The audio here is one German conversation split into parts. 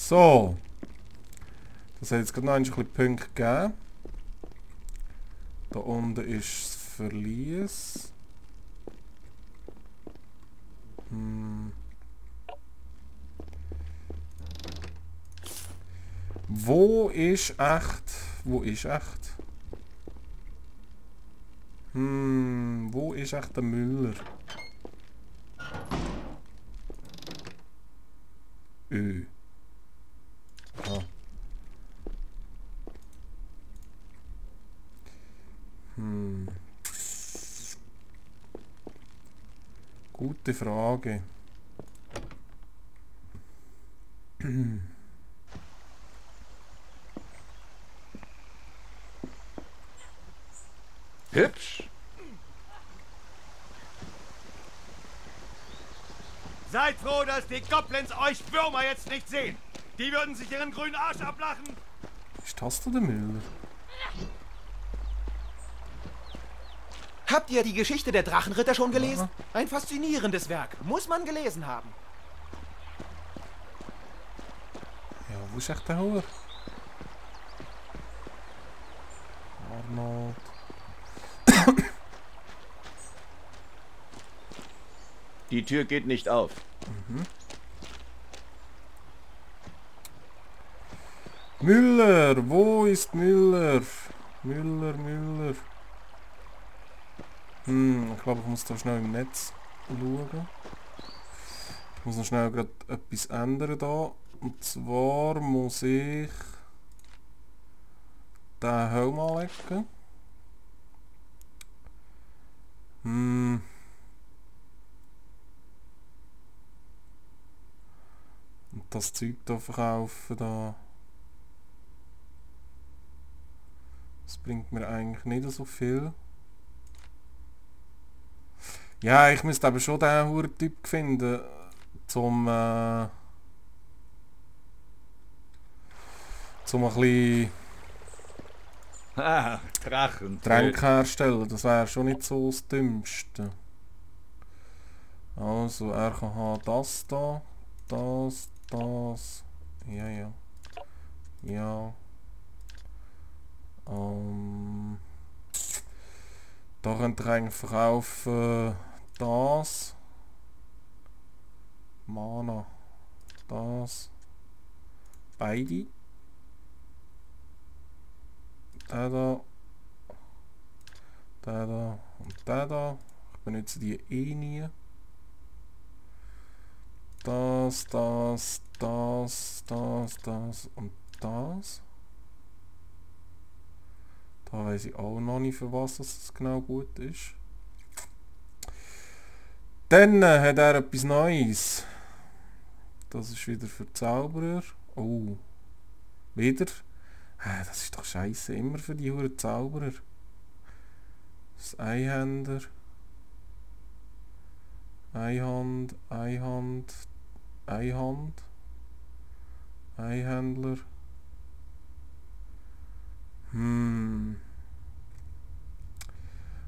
So. Das hat jetzt gerade noch ein bisschen Punkte gegeben. Da unten ist das Verlies. Wo ist echt? Wo ist echt? Wo ist echt der Müller? Ah. Gute Frage. Hübsch. Seid froh, dass die Goblins euch Würmer jetzt nicht sehen. Die würden sich ihren grünen Arsch ablachen. Ist das der Müller? Habt ihr die Geschichte der Drachenritter schon gelesen? Ein faszinierendes Werk. Muss man gelesen haben. Ja, wo ist echt der Hunger? Arnold. Die Tür geht nicht auf. Müller, wo ist Müller? Müller. Ich glaube, ich muss da schnell im Netz schauen. Ich muss noch schnell gerade etwas ändern da. Und zwar muss ich den Helm anlegen. Und das Zeug da verkaufen da. Das bringt mir eigentlich nicht so viel. Ja, ich müsste aber schon den Hurentyp finden, zum ein bisschen Drachen. Tränke herstellen. Das wäre schon nicht so das Dümmste. Also, er kann haben das da, das. Ja. Da könnt ihr eigentlich verkaufen das. Mana. Das. Beide. Der da. Der da. Und der da. Ich benutze die eh nie. Das und das. Da weiss ich auch noch nicht, für was das genau gut ist. Dann hat er etwas Neues. Das ist wieder für Zauberer. Oh. Wieder? Das ist doch scheiße. Immer für die Huren Zauberer. Das Einhänder. Einhand. Einhändler.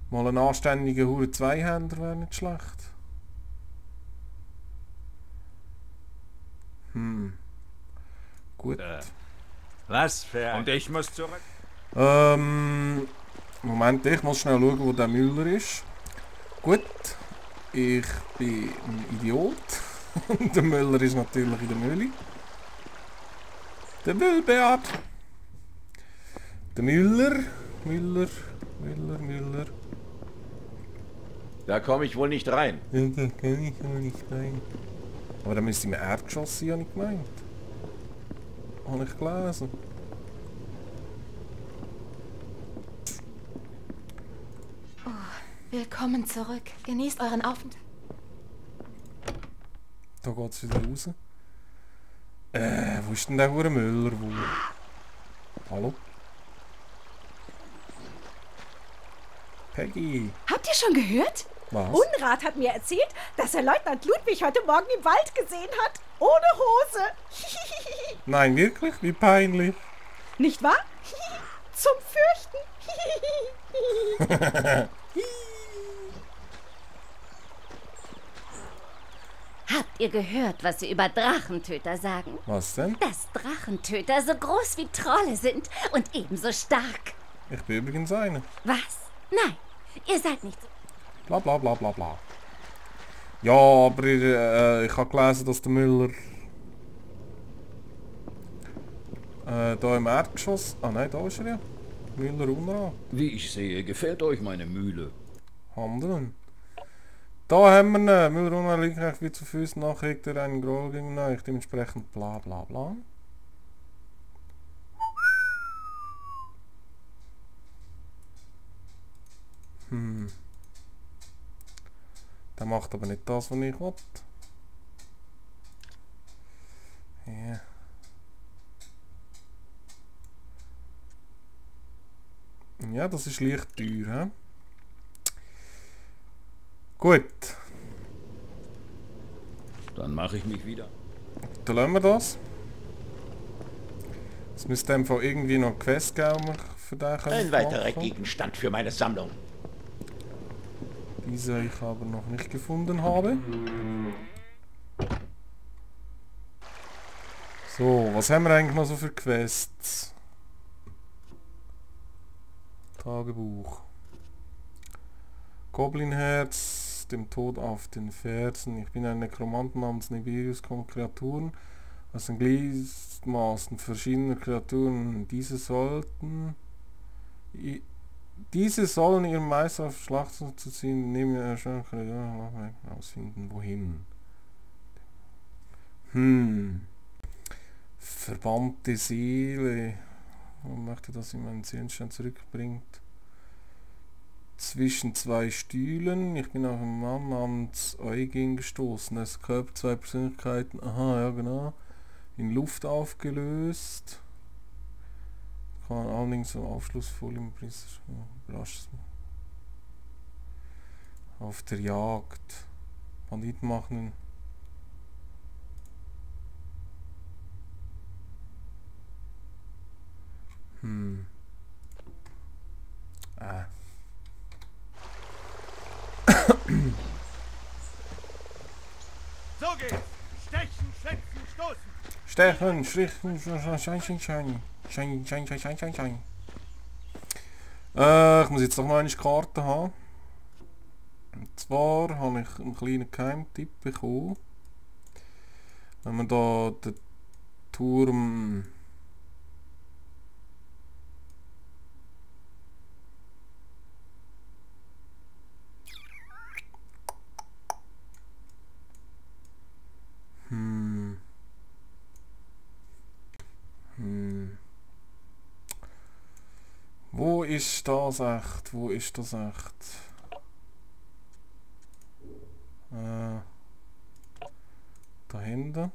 Mal ein anständiger Huren Zweihänder wäre nicht schlecht. Gut. Was für ein... Und ich muss zurück. Moment, ich muss schnell schauen, wo der Müller ist. Gut. Ich bin ein Idiot. Der Müller ist natürlich in der Mühle. Der Müllbeat. Der Müller. Da komme ich wohl nicht rein. Ja, da kann ich auch nicht rein. Aber da müsste ich im Erdgeschoss sein, habe ich gemeint. Habe ich gelesen. Willkommen zurück. Genießt euren Aufenthalt. Da geht es wieder raus. Wo ist denn der Hure Müller? Wo? Hallo? Peggy. Habt ihr schon gehört? Was? Unrat hat mir erzählt, dass er Leutnant Ludwig heute Morgen im Wald gesehen hat. Ohne Hose. Nein, wirklich? Wie peinlich. Nicht wahr? Zum Fürchten. Habt ihr gehört, was sie über Drachentöter sagen? Was denn? Dass Drachentöter so groß wie Trolle sind und ebenso stark. Ich bin übrigens einer. Was? Nein, ihr seid nicht so. Bla bla bla bla bla. Ja, aber ich habe gelesen, dass der Müller da im Erdgeschoss... Ah nein, da ist er ja. Müller Unra. Wie ich sehe, gefällt euch meine Mühle. Handeln. Da haben wir ihn. Müller Unra liegt recht wie zu Füßen, nach kriegt er einen Groll gegen euch. Dementsprechend bla bla bla. Der macht aber nicht das, was ich will. Ja. Ja, das ist leicht teuer. He? Gut. Dann mache ich mich wieder. Dann lassen wir das. Es müsste einfach irgendwie noch Quest geben, um für den Ein weiterer machen. Gegenstand für meine Sammlung. Diese ich aber noch nicht gefunden habe. So, was haben wir eigentlich noch so für Quests? Tagebuch. Goblinherz, dem Tod auf den Fersen. Ich bin ein Nekromant namens Nibirius, komme Kreaturen aus den Gliedmaßen verschiedener Kreaturen. Diese sollen ihren Meister auf Schlacht zu ziehen, nehmen wir schon ausfinden, wohin. Verbannte Seele. Man möchte, dass ihm einen Seelenstein zurückbringt. Zwischen zwei Stühlen. Ich bin auf einen Mann namens Eugen gestoßen. Er ist Körper zwei Persönlichkeiten. Aha, ja genau. In Luft aufgelöst. Kann allerdings so Aufschlussfolie im Priester überrascht. Auf der Jagd. Banditen machen. So geht's. Stechen, schlitzen, stoßen. Stechen, schlichten, schein. Ich muss jetzt noch mal eine Karte haben. Und zwar habe ich einen kleinen Geheimtipp bekommen. Wenn man da den Turm Wo ist das echt? Wo ist das echt? Da hinten.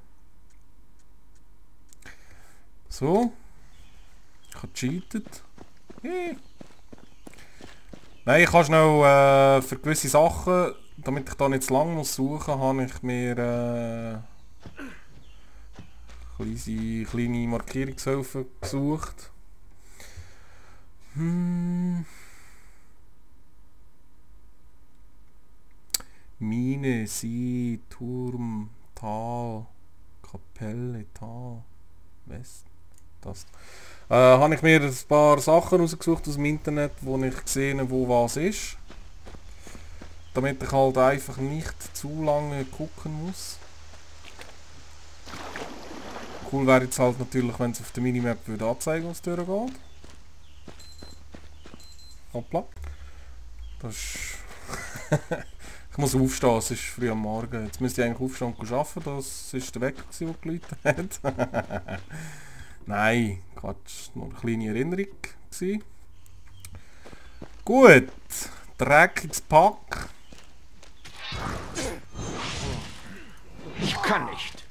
So. Ich habe gecheatet. Nein, ich habe schnell für gewisse Sachen, damit ich da nicht zu lang muss suchen, habe ich mir kleine Markierungshilfen gesucht. Mine, See, Turm, Tal, Kapelle, Tal, West. Das. Habe ich mir ein paar Sachen rausgesucht aus dem Internet, wo ich gesehen habe, wo was ist. Damit ich halt einfach nicht zu lange gucken muss. Cool wäre jetzt halt natürlich, wenn es auf der Minimap würde anzeigen, was durchgeht. Hoppla. Das ist ich muss aufstehen, es ist früh am Morgen. Jetzt müsste ich eigentlich aufstehen und arbeiten, das ist der Wecker, der geläutet hat. Nein, Quatsch, nur eine kleine Erinnerung gewesen. Gut, Dreck ins Pack. Ich kann nicht.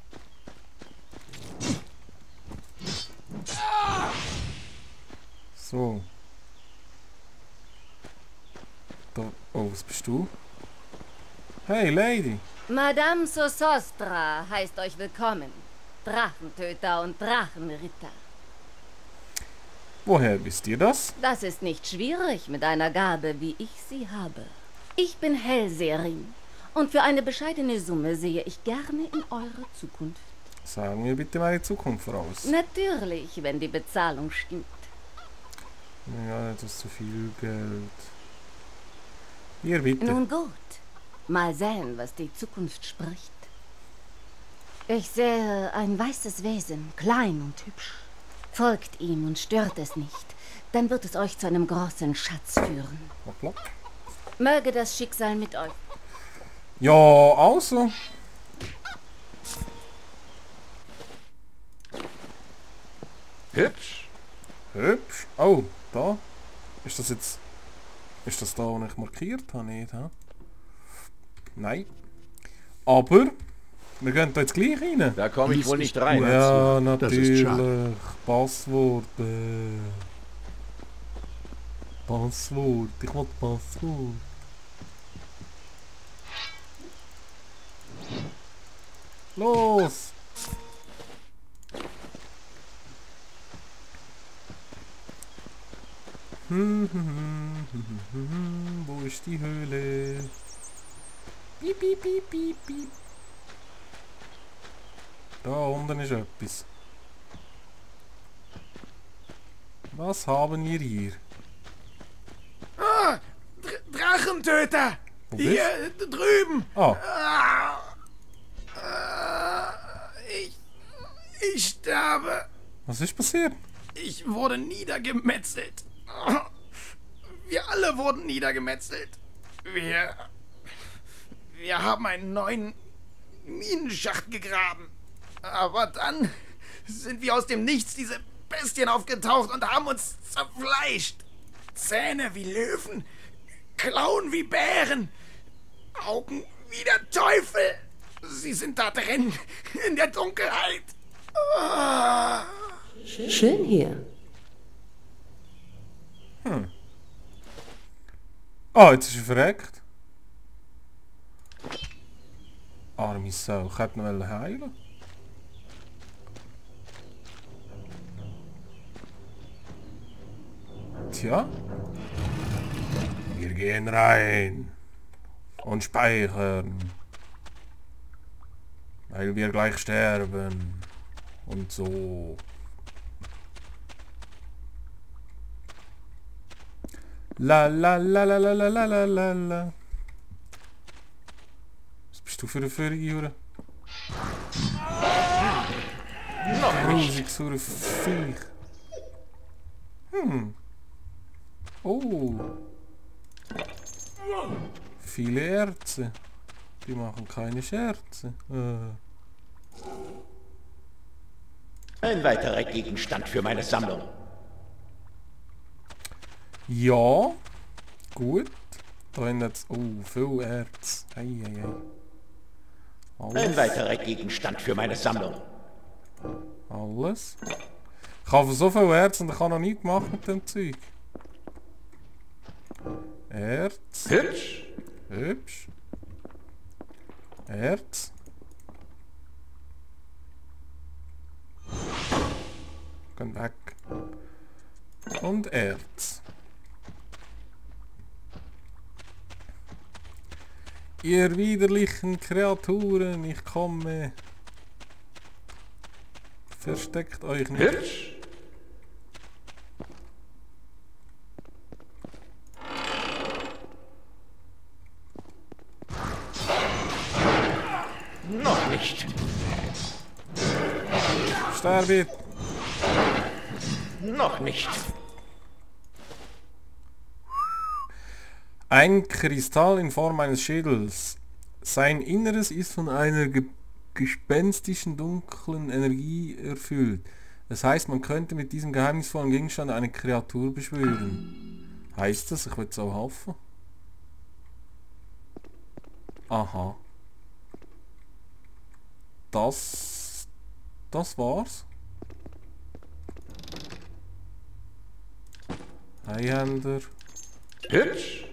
So. Da, oh, was bist du? Hey, Lady! Madame Sosostra heißt euch willkommen. Drachentöter und Drachenritter. Woher wisst ihr das? Das ist nicht schwierig mit einer Gabe, wie ich sie habe. Ich bin Hellseherin Und für eine bescheidene Summe sehe ich gerne in eure Zukunft. Sagen wir bitte meine Zukunft voraus. Natürlich, wenn die Bezahlung stimmt. Ja, das ist zu viel Geld. Hier bitte. Nun gut, mal sehen, was die Zukunft spricht. Ich sehe ein weißes Wesen, klein und hübsch. Folgt ihm und stört es nicht. Dann wird es euch zu einem großen Schatz führen. Hoppla. Möge das Schicksal mit euch. Ja, also. Hübsch. Hübsch. Oh, da. Ist das jetzt... Ist das da, wo ich markiert habe? Nicht, hä? Nein. Aber... Wir gehen da jetzt gleich rein. Da komme ich wohl nicht rein. Ja, Das ist schade. natürlich. Passwort. Passwort. Ich will Passwort. Los! Wo ist die Höhle? Piep, piep, piep, piep, piep. Da unten ist etwas. Was haben wir hier? Ah, Drachentöter! Wo bist Hier drüben! Ah, Ich sterbe. was ist passiert? Ich wurde niedergemetzelt. Wir alle wurden niedergemetzelt. Wir haben einen neuen Minenschacht gegraben. Aber dann sind wie aus dem Nichts diese Bestien aufgetaucht und haben uns zerfleischt. Zähne wie Löwen, Klauen wie Bären, Augen wie der Teufel. Sie sind da drin, in der Dunkelheit. Ah. Schön hier. Ah, jetzt ist er verreckt. Arme Sau, ich hätte noch heilen. Tja. Wir gehen rein. Und speichern. Weil wir gleich sterben. Und so. La la la la la la la la la la. Was bist du für eine Jure? Noch nicht. Grusiges hure Viech. Oh. Viele Erze. Die machen keine Scherze. Ein weiterer Gegenstand für meine Sammlung. Ja. Gut. Da haben jetzt... Oh, viel Erz. Ei, ei, ei. Ein Alles. weiterer Gegenstand für meine Sammlung. Alles. Ich habe so viel Erz und ich habe noch nie gemacht mit dem Zeug. Erz. Hübsch. Hübsch. Erz. Gehen weg. Und Erz. Ihr widerlichen Kreaturen, ich komme. Versteckt euch nicht. Hübsch. Noch nicht. Sterbe. Noch nicht. Ein Kristall in Form eines Schädels. Sein Inneres ist von einer gespenstischen dunklen Energie erfüllt. Das heißt, man könnte mit diesem geheimnisvollen Gegenstand eine Kreatur beschwören. Heißt das, ich will es auch helfen? Aha. Das war's. Eihänder. Hübsch.